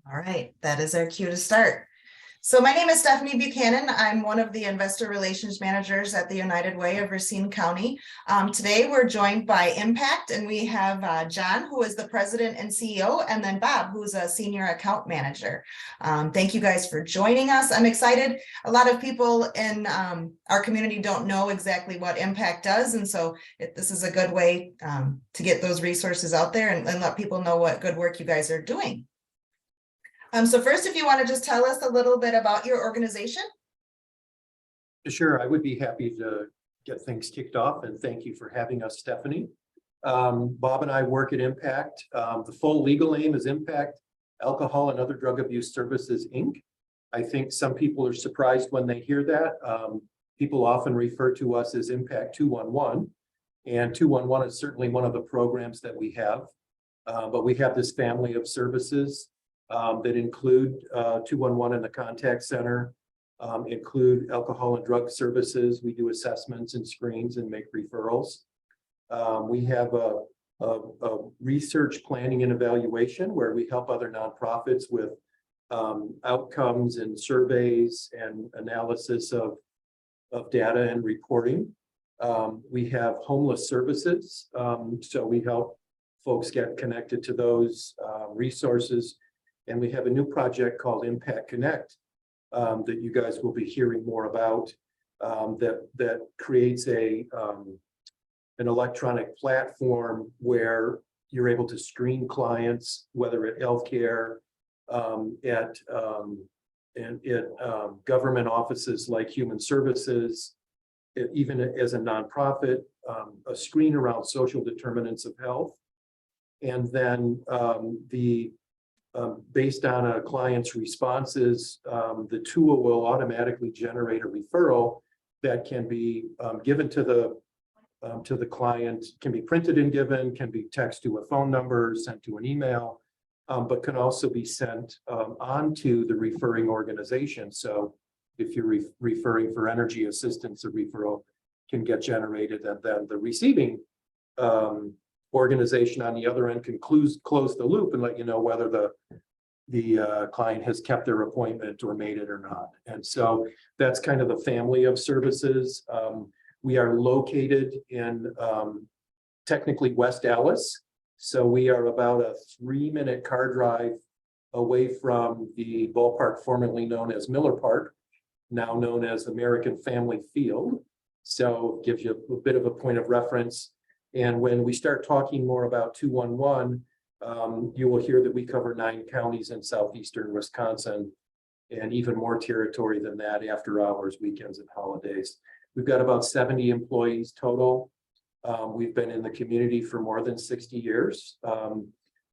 All right, that is our cue to start. So my name is Stephanie Buchanan. I'm one of the investor relations managers at the United Way of Racine County. Today we're joined by Impact, and we have John, who is the president and CEO, and then Bob, who's a senior account manager. Thank you guys for joining us. I'm excited. A lot of people in our community don't know exactly what Impact does, and so this is a good way to get those resources out there and let people know what good work you guys are doing. So first, if you want to just tell us a little bit about your organization. Sure, I would be happy to get things kicked off, and thank you for having us, Stephanie. Bob and I work at Impact. The full legal name is Impact Alcohol and Other Drug Abuse Services, Inc. I think some people are surprised when they hear that. People often refer to us as Impact 211, and 211 is certainly one of the programs that we have. But we have this family of services that include 211 in the contact center, include alcohol and drug services. We do assessments and screens and make referrals. We have a research planning and evaluation where we help other nonprofits with outcomes and surveys and analysis of data and reporting. We have homeless services, so we help folks get connected to those resources. And we have a new project called Impact Connect that you guys will be hearing more about, that creates an electronic platform where you're able to screen clients, whether at healthcare, at government offices like Human Services, even as a nonprofit, a screen around social determinants of health, and then based on a client's responses, the tool will automatically generate a referral that can be given to the client, can be printed and given, can be text to a phone number, sent to an email, but can also be sent on to the referring organization. So if you're referring for energy assistance, a referral can get generated, and then the receiving organization on the other end can close the loop and let you know whether the client has kept their appointment or made it or not. And so that's kind of the family of services. We are located in technically West Allis. So we are about a 3-minute car drive away from the ballpark formerly known as Miller Park, now known as American Family Field. So it gives you a bit of a point of reference. And when we start talking more about 211, you will hear that we cover 9 counties in southeastern Wisconsin, and even more territory than that after hours, weekends, and holidays. We've got about 70 employees total. We've been in the community for more than 60 years.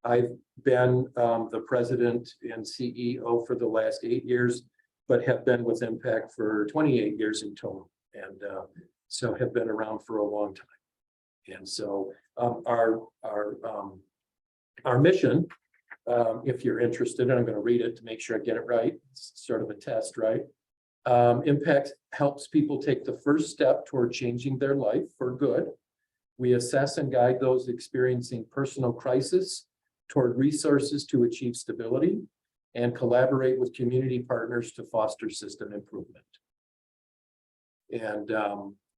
I've been the president and CEO for the last 8 years, but have been with Impact for 28 years in total, and so have been around for a long time. And so our mission, if you're interested, and I'm going to read it to make sure I get it right. It's sort of a test, right? Impact helps people take the first step toward changing their life for good. We assess and guide those experiencing personal crisis toward resources to achieve stability, and collaborate with community partners to foster system improvement. And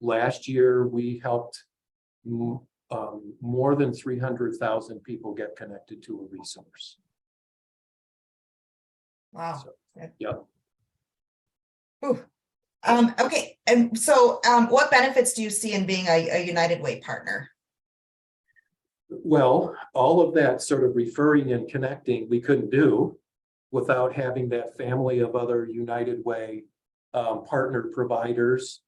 last year we helped more than 300,000 people get connected to a resource. Wow. So, yeah. Okay. And so what benefits do you see in being a United Way partner? Well, all of that sort of referring and connecting we couldn't do without having that family of other United Way partner providers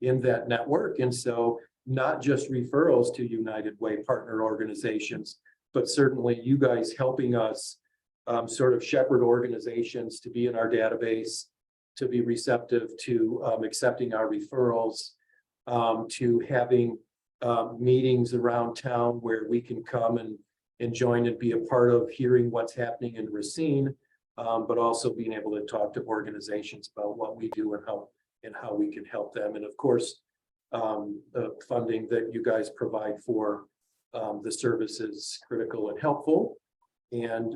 in that network. And so not just referrals to United Way partner organizations, but certainly you guys helping us sort of shepherd organizations to be in our database, to be receptive to accepting our referrals, to having meetings around town where we can come and join and be a part of hearing what's happening in Racine, but also being able to talk to organizations about what we do and how we can help them. And of course, the funding that you guys provide for the service is critical and helpful. And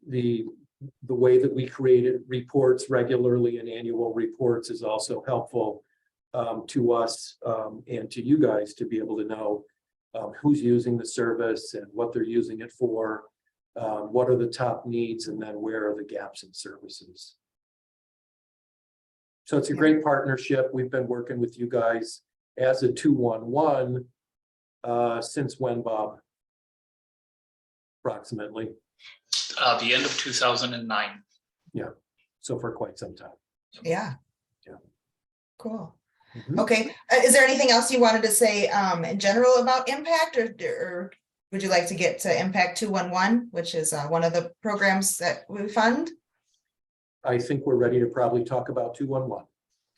the way that we created reports regularly and annual reports is also helpful to us and to you guys to be able to know who's using the service and what they're using it for, what are the top needs, and then where are the gaps in services. So it's a great partnership. We've been working with you guys as a 211 since when, Bob? Approximately. The end of 2009. Yeah, so for quite some time. Yeah. Yeah. Cool. Mhm. Okay, is there anything else you wanted to say in general about Impact, or would you like to get to Impact 211, which is one of the programs that we fund? I think we're ready to probably talk about 211.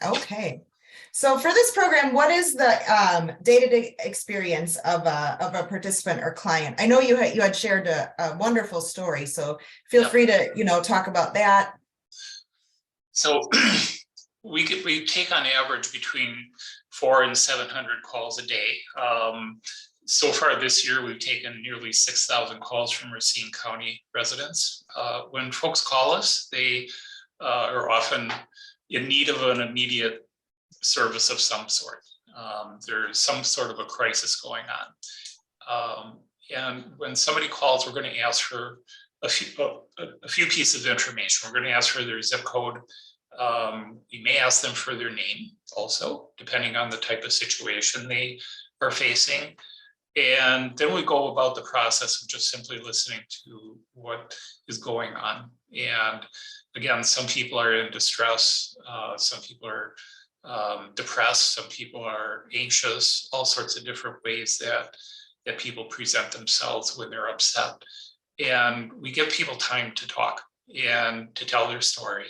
Okay, so for this program, what is the day-to-day experience of a participant or client? I know you had shared a wonderful story, so feel Yep. free to talk about that. So we take on average between 400 and 700 calls a day. So far this year, we've taken nearly 6,000 calls from Racine County residents. When folks call us, they are often in need of an immediate service of some sort. There's some sort of a crisis going on. And when somebody calls, we're going to ask for a few pieces of information. We're going to ask for their zip code. You may ask them for their name also, depending on the type of situation they are facing. And then we go about the process of just simply listening to what is going on. And again, some people are in distress. Some people are depressed. Some people are anxious, all sorts of different ways that people present themselves when they're upset. And we give people time to talk and to tell their story.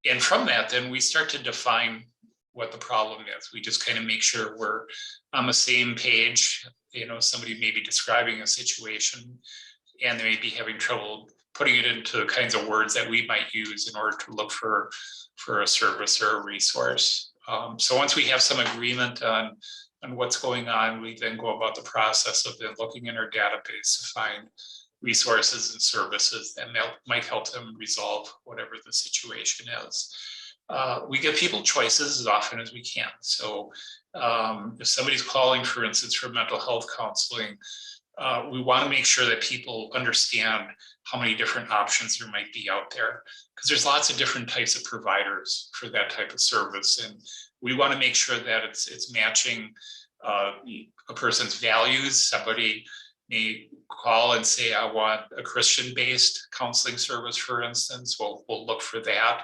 And from that, then we start to define what the problem is. We just kind of make sure we're on the same page. Somebody may be describing a situation and they may be having trouble putting it into the kinds of words that we might use in order to look for a service or a resource. So once we have some agreement on what's going on, we then go about the process of then looking in our database to find resources and services that might help them resolve whatever the situation is. We give people choices as often as we can. So if somebody's calling, for instance, for mental health counseling, we want to make sure that people understand how many different options there might be out there, because there's lots of different types of providers for that type of service. And we want to make sure that it's matching a person's values. Somebody may call and say, I want a Christian-based counseling service, for instance. We'll look for that.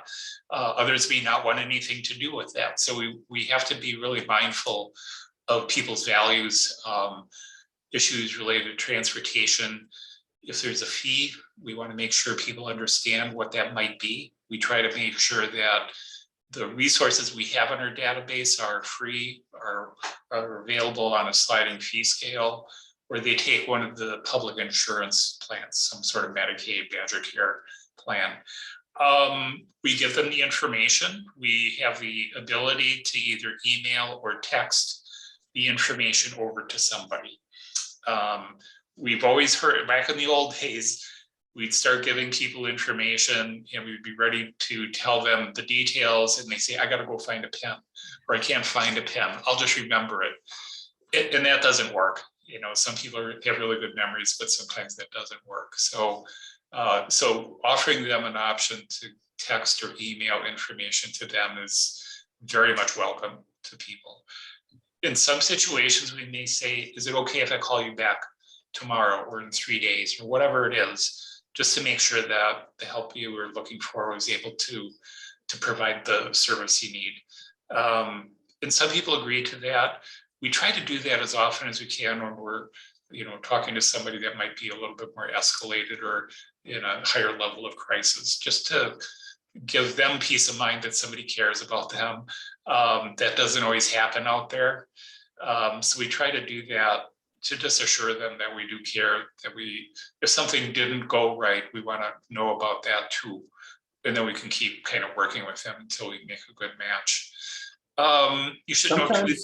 Others may not want anything to do with that. So we have to be really mindful of people's values, issues related to transportation. If there's a fee, we want to make sure people understand what that might be. We try to make sure that the resources we have in our database are free, are available on a sliding fee scale, or they take one of the public insurance plans, some sort of Medicaid, Badger Care plan. We give them the information. We have the ability to either email or text the information over to somebody. We've always heard, back in the old days, we'd start giving people information and we'd be ready to tell them the details, and they say, I got to go find a pen, or I can't find a pen. I'll just remember it. And that doesn't work. Some people have really good memories, but sometimes that doesn't work. So offering them an option to text or email information to them is very much welcome to people. In some situations, we may say, is it okay if I call you back tomorrow or in 3 days or whatever it is, just to make sure that the help you were looking for was able to provide the service you need. And some people agree to that. We try to do that as often as we can when we're talking to somebody that might be a little bit more escalated or in a higher level of crisis, just to give them peace of mind that somebody cares about them. That doesn't always happen out there. So we try to do that to just assure them that we do care, that if something didn't go right, we want to know about that too. And then we can keep kind of working with them until we make a good match. You should know too.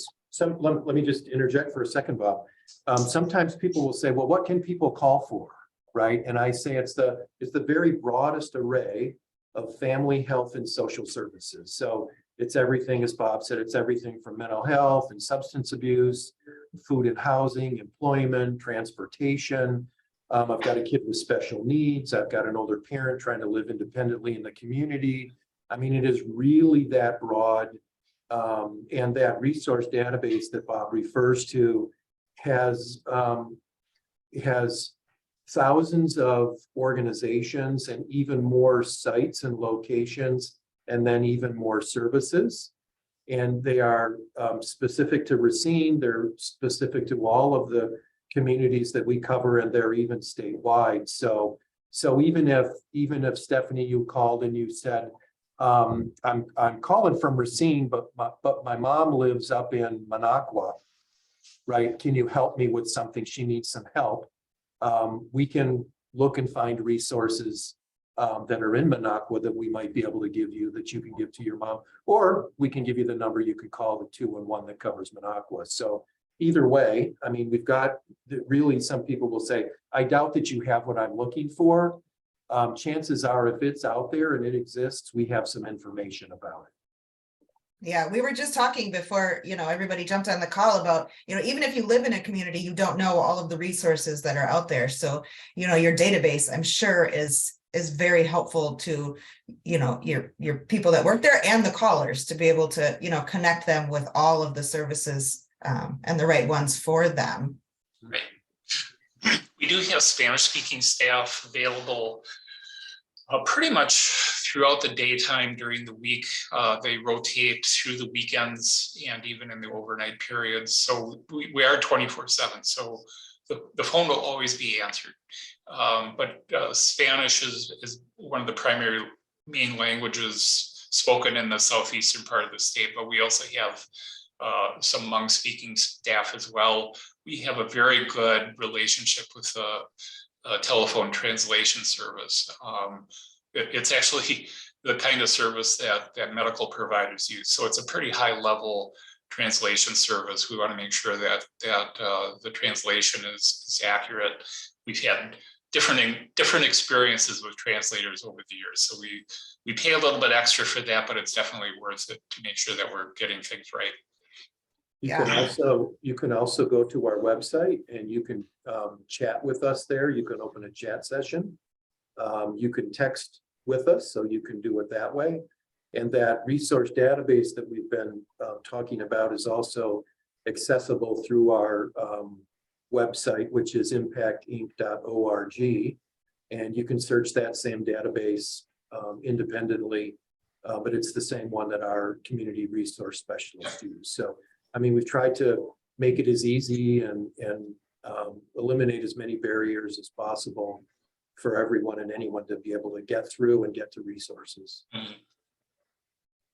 Let me just interject for a second, Bob. Sometimes people will say, well, what can people call for? right? And I say it's the very broadest array of family health and social services. So it's everything, as Bob said, it's everything from mental health and substance abuse, food and housing, employment, transportation. I've got a kid with special needs. I've got an older parent trying to live independently in the community. I mean, it is really that broad. And that resource database that Bob refers to has thousands of organizations and even more sites and locations, and then even more services. And they are specific to Racine. They're specific to all of the communities that we cover, and they're even statewide. So even if Stephanie, you called and you said, I'm calling from Racine, but my mom lives up in Minocqua, right? Can you help me with something? She needs some help. We can look and find resources that are in Minocqua that we might be able to give you, that you can give to your mom, or we can give you the number you can call, the 211 that covers Minocqua. So either way, I mean, we've got really, some people will say, I doubt that you have what I'm looking for. Chances are, if it's out there and it exists, we have some information about it. Yeah, we were just talking before, everybody jumped on the call about, even if you live in a community, you don't know all of the resources that are out there. So, your database, I'm sure, is very helpful to, your people that work there and the callers to be able to, connect them with all of the services and the right ones for them. Right. We do have Spanish-speaking staff available pretty much throughout the daytime during the week. They rotate through the weekends and even in the overnight periods. So we are 24/7. So the phone will always be answered. But Spanish is one of the primary main languages spoken in the southeastern part of the state, but we also have some Hmong speaking staff as well. We have a very good relationship with a telephone translation service. It's actually the kind of service that medical providers use. So it's a pretty high level translation service. We want to make sure that the translation is accurate. We've had different experiences with translators over the years. So we pay a little bit extra for that, but it's definitely worth it to make sure that we're getting things right. You can also go to our website and you can chat with us there. You can open a chat session. You can text with us, so you can do it that way. And that resource database that we've been talking about is also accessible through our website, which is impactinc.org. And you can search that same database independently, but it's the same one that our community resource specialists use. So, I mean, we've tried to make it as easy and eliminate as many barriers as possible for everyone and anyone to be able to get through and get to resources.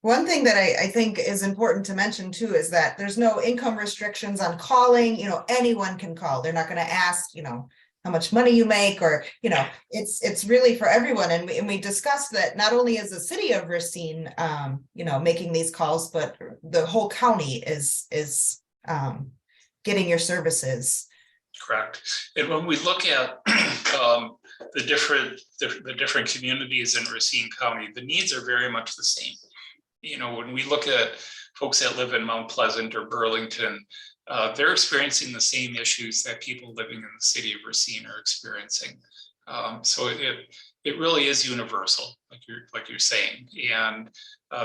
One thing that I think is important to mention too is that there's no income restrictions on calling. Anyone can call. They're not going to ask, how much money you make, or, it's really for everyone. And we discussed that not only is the city of Racine, making these calls, but the whole county is getting your services. Correct. And when we look at the different communities in Racine County, the needs are very much the same. When we look at folks that live in Mount Pleasant or Burlington, they're experiencing the same issues that people living in the city of Racine are experiencing. So it really is universal, like you're saying, and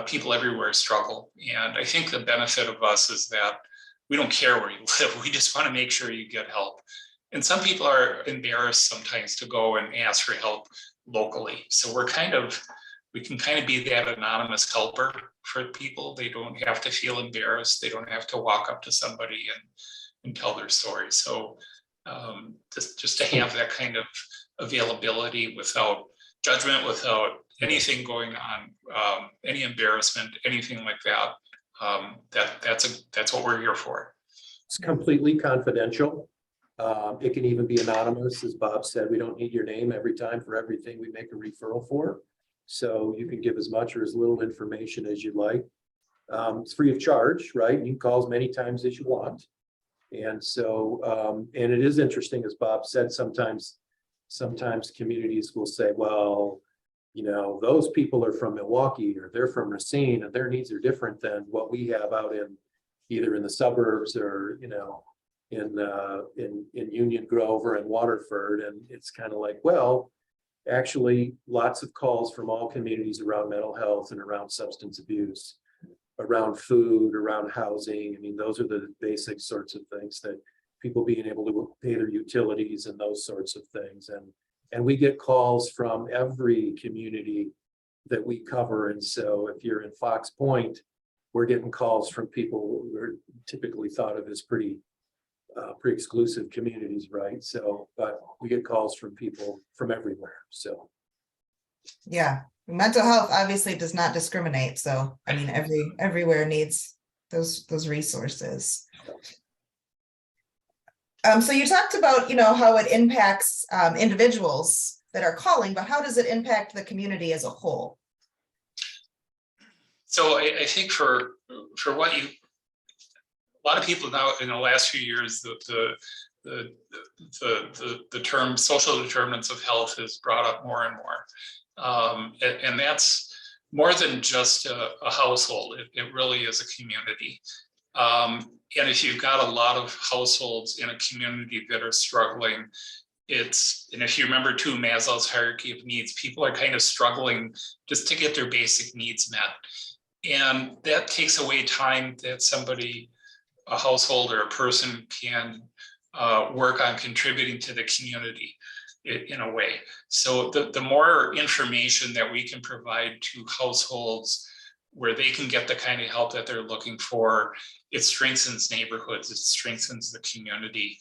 people everywhere struggle. And I think the benefit of us is that we don't care where you live. We just want to make sure you get help. And some people are embarrassed sometimes to go and ask for help locally. So we can kind of be that anonymous helper for people. They don't have to feel embarrassed. They don't have to walk up to somebody and tell their story. So just to have that kind of availability without judgment, without anything going on, any embarrassment, anything like that, that's what we're here for. It's completely confidential. It can even be anonymous. As Bob said, we don't need your name every time for everything we make a referral for. So you can give as much or as little information as you'd like. It's free of charge, right? You can call as many times as you want. And so, and it is interesting, as Bob said, sometimes sometimes communities will say, well, you know, those people are from Milwaukee or they're from Racine and their needs are different than what we have out in either in the suburbs or, you know, in Union Grove or in Waterford. And it's kind of like, well, actually lots of calls from all communities around mental health and around substance abuse, around food, around housing. I mean, those are the basic sorts of things that people being able to pay their utilities and those sorts of things. And we get calls from every community that we cover. And so if you're in Fox Point, we're getting calls from people who are typically thought of as pretty exclusive communities, right? So, but we get calls from people from everywhere. So, Yeah, mental health obviously does not discriminate. So, I mean, everywhere needs those resources. So you talked about, you know, how it impacts individuals that are calling, but how does it impact the community as a whole? So I think for what you, a lot of people now in the last few years, the term social determinants of health is brought up more and more. And that's more than just a household. It really is a community. And if you've got a lot of households in a community that are struggling, and if you remember too, Maslow's hierarchy of needs, people are kind of struggling just to get their basic needs met. And that takes away time that somebody, a household or a person can work on contributing to the community in a way. So the more information that we can provide to households where they can get the kind of help that they're looking for, it strengthens neighborhoods, it strengthens the community.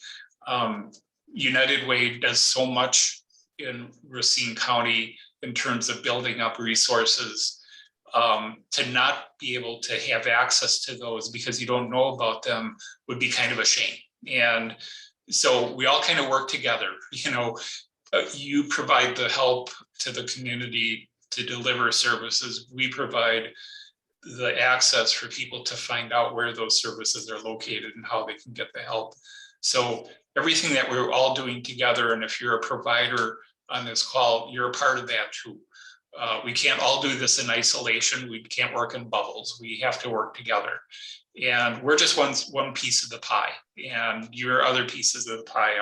United Way does so much in Racine County in terms of building up resources. To not be able to have access to those because you don't know about them would be kind of a shame. And so we all kind of work together. You know, you provide the help to the community to deliver services. We provide the access for people to find out where those services are located and how they can get the help. So everything that we're all doing together, and if you're a provider on this call, you're a part of that too. We can't all do this in isolation. We can't work in bubbles. We have to work together. And we're just one piece of the pie, and your other pieces of the pie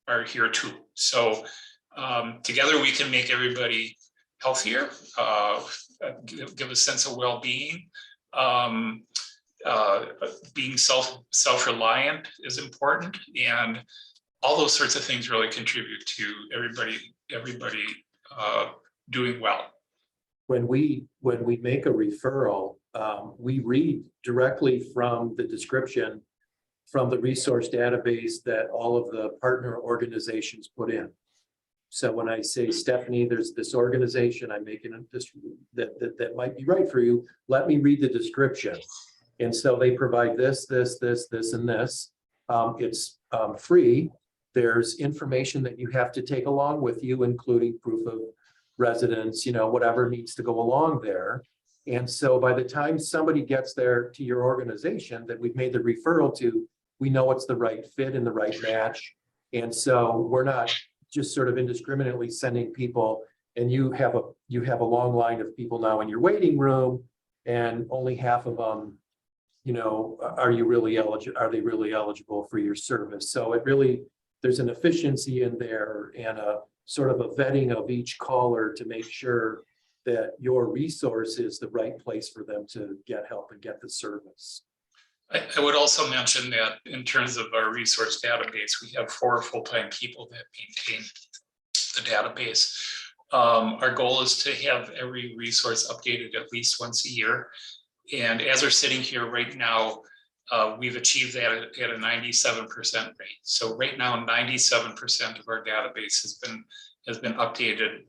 are here too. So together we can make everybody healthier, give a sense of well-being. Being self-reliant is important, and all those sorts of things really contribute to everybody doing well. when we make a referral, we read directly from the description from the resource database that all of the partner organizations put in. So when I say, Stephanie, there's this organization, I'm making this that might be right for you, let me read the description. And so they provide this, and this. It's free. There's information that you have to take along with you, including proof of residence, you know, whatever needs to go along there. And so by the time somebody gets there to your organization that we've made the referral to, we know it's the right fit and the right match. And so we're not just sort of indiscriminately sending people, and you have a long line of people now in your waiting room, and only half of them, you know, are they really eligible for your service? So it really, there's an efficiency in there and a sort of a vetting of each caller to make sure that your resource is the right place for them to get help and get the service. I would also mention that in terms of our resource database, we have 4 full-time people that maintain the database. Our goal is to have every resource updated at least once a year. And as we're sitting here right now, we've achieved that at a 97% rate. So right now, 97% of our database has been updated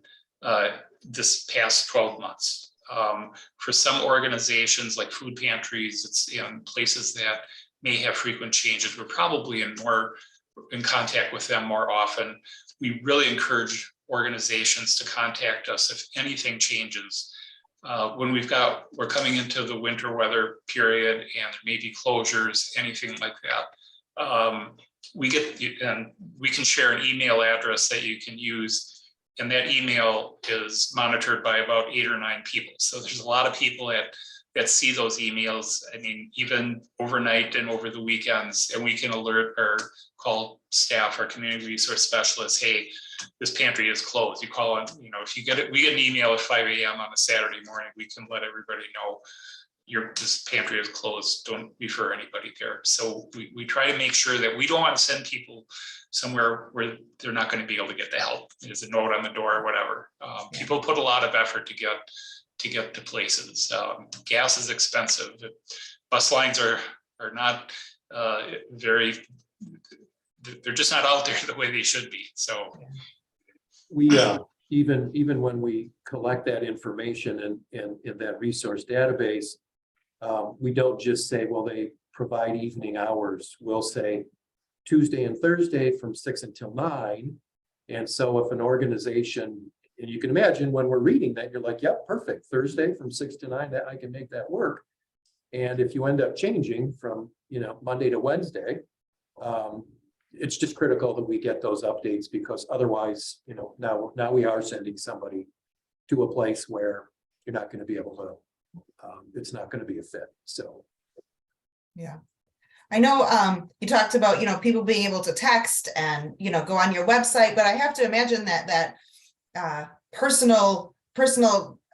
this past 12 months. For some organizations like food pantries, it's in places that may have frequent changes. We're probably in contact with them more often. We really encourage organizations to contact us if anything changes. When we're coming into the winter weather period and maybe closures, anything like that. we can share an email address that you can use. And that email is monitored by about 8 or 9 people. So there's a lot of people that see those emails. I mean, even overnight and over the weekends, and we can alert or call staff, our community resource specialists, hey, this pantry is closed. You call on, if we get an email at 5 a.m. on a Saturday morning, we can let everybody know this pantry is closed. Don't refer anybody there. So we try to make sure that we don't want to send people somewhere where they're not going to be able to get the help. There's a note on the door or whatever. People put a lot of effort to get to places. Gas is expensive. Bus lines are not they're just not out there the way they should be. So we even when we collect that information in that resource database, we don't just say, well, they provide evening hours. We'll say Tuesday and Thursday from 6 until 9. And so if an organization, and you can imagine when we're reading that, you're like, yep, perfect. Thursday from 6 to 9, that I can make that work. And if you end up changing from, Monday to Wednesday, it's just critical that we get those updates, because otherwise, now we are sending somebody to a place where you're not going to be able to, it's not going to be a fit. So. Yeah. I know you talked about, people being able to text and, go on your website, but I have to imagine that personal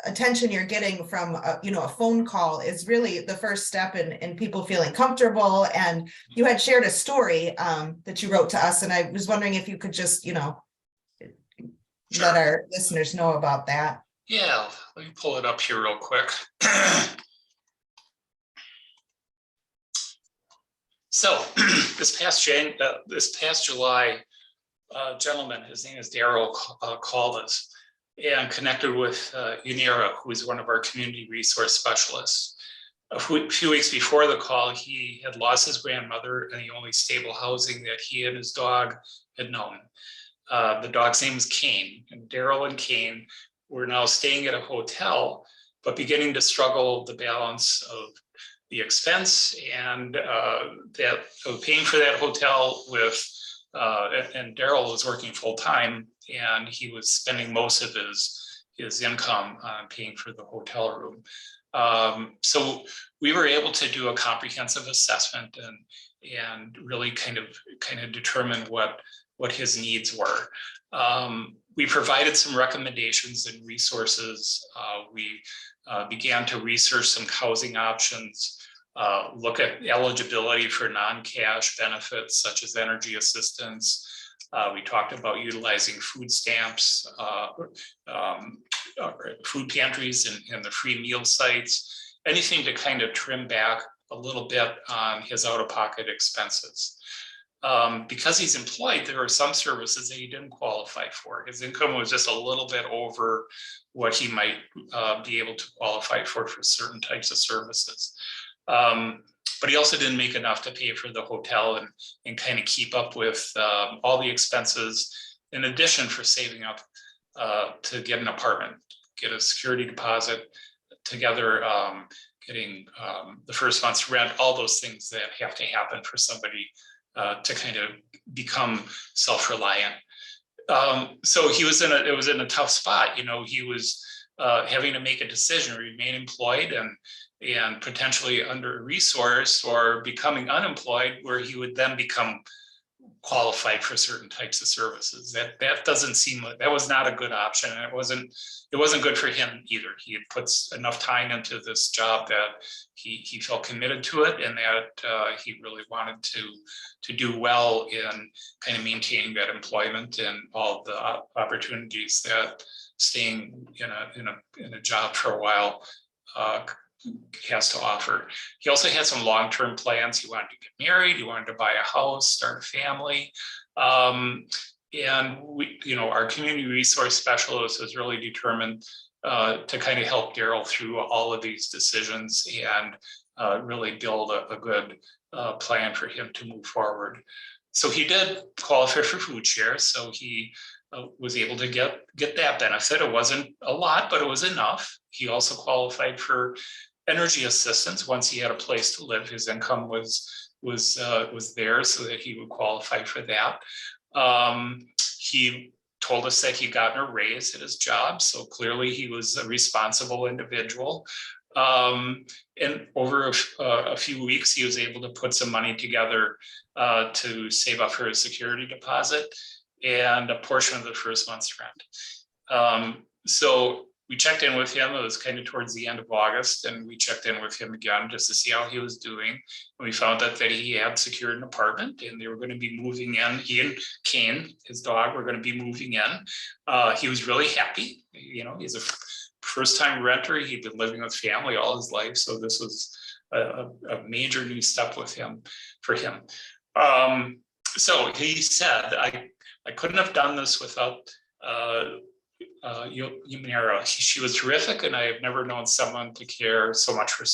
attention you're getting from, a phone call is really the first step in people feeling comfortable. And you had shared a story that you wrote to us, and I was wondering if you could just, let our listeners know about that. Yeah, let me pull it up here real quick. So this past July, gentleman, his name is Daryl, called us and connected with Unira, who is one of our community resource specialists. A few weeks before the call, he had lost his grandmother and the only stable housing that he and his dog had known. The dog's name is Kane, and Daryl and Kane were now staying at a hotel, but beginning to struggle the balance of the expense and that of paying for that hotel with, and Daryl was working full time, and he was spending most of his income on paying for the hotel room. So we were able to do a comprehensive assessment and really kind of determine what his needs were. We provided some recommendations and resources. We began to research some housing options, look at eligibility for non-cash benefits such as energy assistance. We talked about utilizing food stamps, food pantries and the free meal sites, anything to kind of trim back a little bit on his out-of-pocket expenses. Because he's employed, there are some services that he didn't qualify for. His income was just a little bit over what he might be able to qualify for certain types of services. But he also didn't make enough to pay for the hotel and kind of keep up with all the expenses, in addition for saving up to get an apartment, get a security deposit together, getting the first month's rent, all those things that have to happen for somebody to kind of become self-reliant. So it was in a tough spot. He was having to make a decision, remain employed and potentially under-resourced, or becoming unemployed, where he would then become qualified for certain types of services. That doesn't seem like, that was not a good option, and it wasn't good for him either. He had put enough time into this job that he felt committed to it, and that he really wanted to do well in kind of maintaining that employment and all the opportunities that staying in a job for a while has to offer. He also had some long-term plans. He wanted to get married, he wanted to buy a house, start a family. And we, our community resource specialist was really determined to kind of help Daryl through all of these decisions and really build a good plan for him to move forward. So he did qualify for food share. So he was able to get that benefit. It wasn't a lot, but it was enough. He also qualified for energy assistance once he had a place to live. His income was was there so that he would qualify for that. He told us that he gotten a raise at his job, so clearly he was a responsible individual. And over a few weeks, he was able to put some money together to save up for his security deposit and a portion of the first month's rent. So we checked in with him. It was kind of towards the end of August, and we checked in with him again just to see how he was doing. And we found out that he had secured an apartment and they were going to be moving in. He and Kane, his dog, were going to be moving in. He was really happy. You know, he's a first-time renter. He'd been living with family all his life, so this was a major new step with him for him. So he said, I couldn't have done this without Yumira. She was terrific, and I have never known someone to care so much for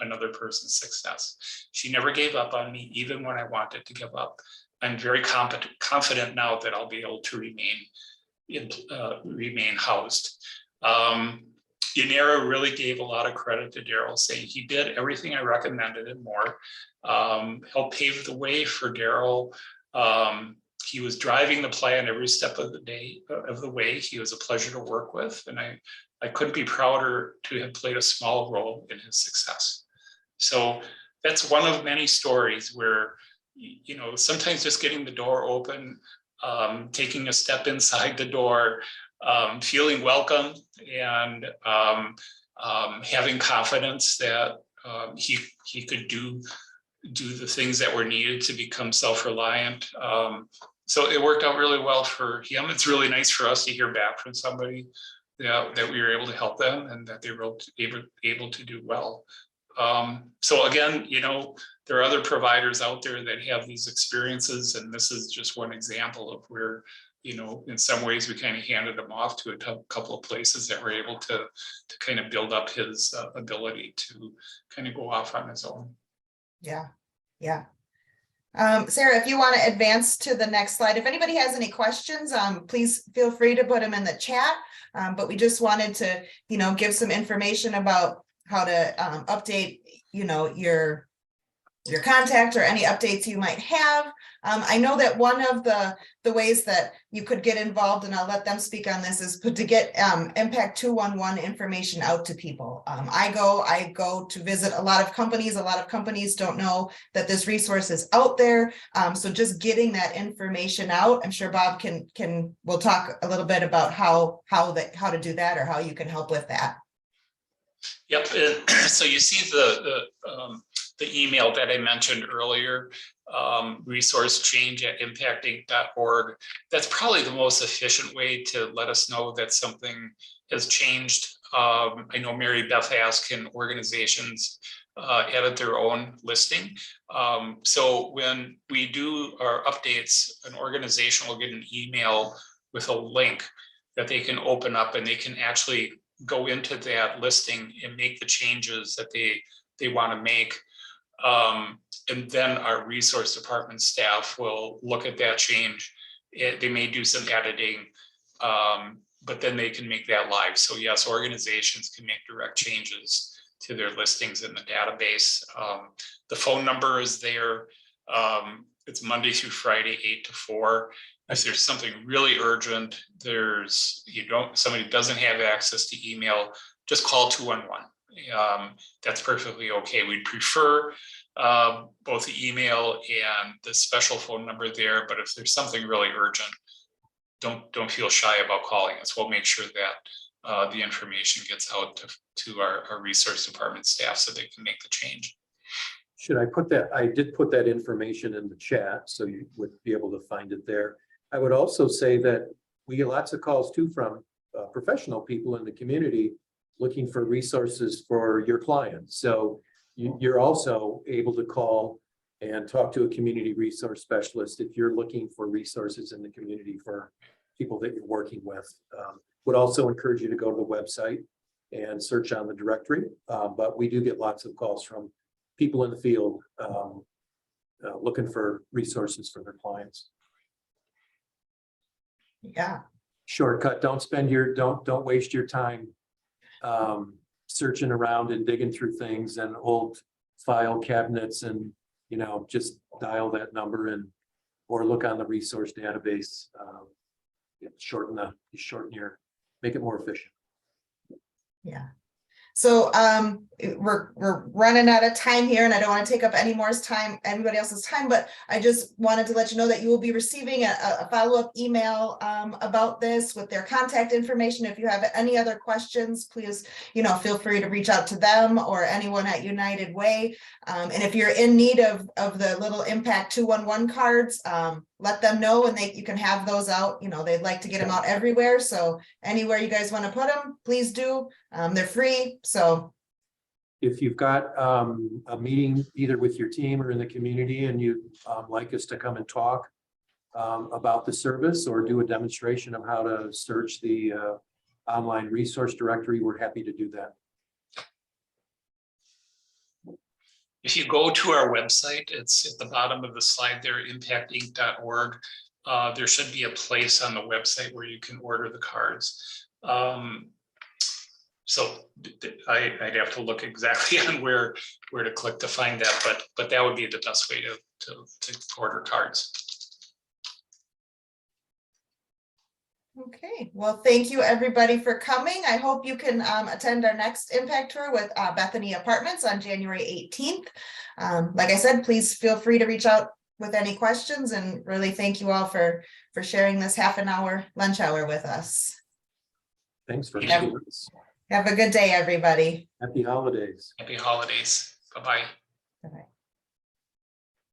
another person's success. She never gave up on me, even when I wanted to give up. I'm very confident now that I'll be able to remain housed. Yumira really gave a lot of credit to Daryl, saying he did everything I recommended and more. Helped pave the way for Daryl. He was driving the plan every step of the way. He was a pleasure to work with, and I couldn't be prouder to have played a small role in his success. So that's one of many stories where, you know, sometimes just getting the door open, taking a step inside the door, feeling welcome, and having confidence that he could do the things that were needed to become self-reliant. So it worked out really well for him. It's really nice for us to hear back from somebody that we were able to help them and that they were able to do well. So again, you know, there are other providers out there that have these experiences, and this is just one example of where, you know, in some ways we kind of handed him off to a couple of places that were able to kind of build up his ability to kind of go off on his own. Yeah, yeah. Sarah, if you want to advance to the next slide, if anybody has any questions, please feel free to put them in the chat. But we just wanted to, you know, give some information about how to update, you know, your contact or any updates you might have. I know that one of the ways that you could get involved, and I'll let them speak on this, is to get Impact 211 information out to people. I go to visit a lot of companies. A lot of companies don't know that this resource is out there. So just getting that information out, I'm sure Bob will talk a little bit about how to do that, or how you can help with that. Yep. So you see the email that I mentioned earlier, resourcechange@impactinc.org. That's probably the most efficient way to let us know that something has changed. I know Mary Beth asked, can organizations edit their own listing? So when we do our updates, an organization will get an email with a link that they can open up, and they can actually go into that listing and make the changes that they want to make. And then our resource department staff will look at that change. They may do some editing, but then they can make that live. So yes, organizations can make direct changes to their listings in the database. The phone number is there. It's Monday through Friday, 8 to 4. If there's something really urgent, somebody doesn't have access to email, just call 211. That's perfectly okay. We'd prefer both the email and the special phone number there, but if there's something really urgent, don't feel shy about calling us. We'll make sure that the information gets out to our resource department staff so they can make the change. Should I put that? I did put that information in the chat, so you would be able to find it there. I would also say that we get lots of calls too from professional people in the community looking for resources for your clients. So you're also able to call and talk to a community resource specialist if you're looking for resources in the community for people that you're working with. Would also encourage you to go to the website and search on the directory. But we do get lots of calls from people in the field looking for resources for their clients. Yeah. Shortcut. Don't waste your time searching around and digging through things and old file cabinets and just dial that number and, or look on the resource database. Shorten make it more efficient. Yeah. So we're running out of time here, and I don't want to take up anybody else's time, but I just wanted to let you know that you will be receiving a follow-up email about this with their contact information. If you have any other questions, please, feel free to reach out to them or anyone at United Way. And if you're in need of the little Impact 211 cards, let them know, and you can have those out. They'd like to get them out everywhere. So anywhere you guys want to put them, please do. They're free. So if you've got a meeting either with your team or in the community and you'd like us to come and talk about the service or do a demonstration of how to search the online resource directory, we're happy to do that. If you go to our website, it's at the bottom of the slide there, impactinc.org. There should be a place on the website where you can order the cards. So I'd have to look exactly on where to click to find that, but that would be the best way to order cards. okay, well, thank you everybody for coming. I hope you can attend our next Impact Tour with Bethany Apartments on January 18th. Like I said, please feel free to reach out with any questions, and really thank you all for sharing this half an hour lunch hour with us. Thanks for Yeah. having us. Have a good day, everybody. Happy holidays. Happy holidays. Bye-bye. Bye-bye.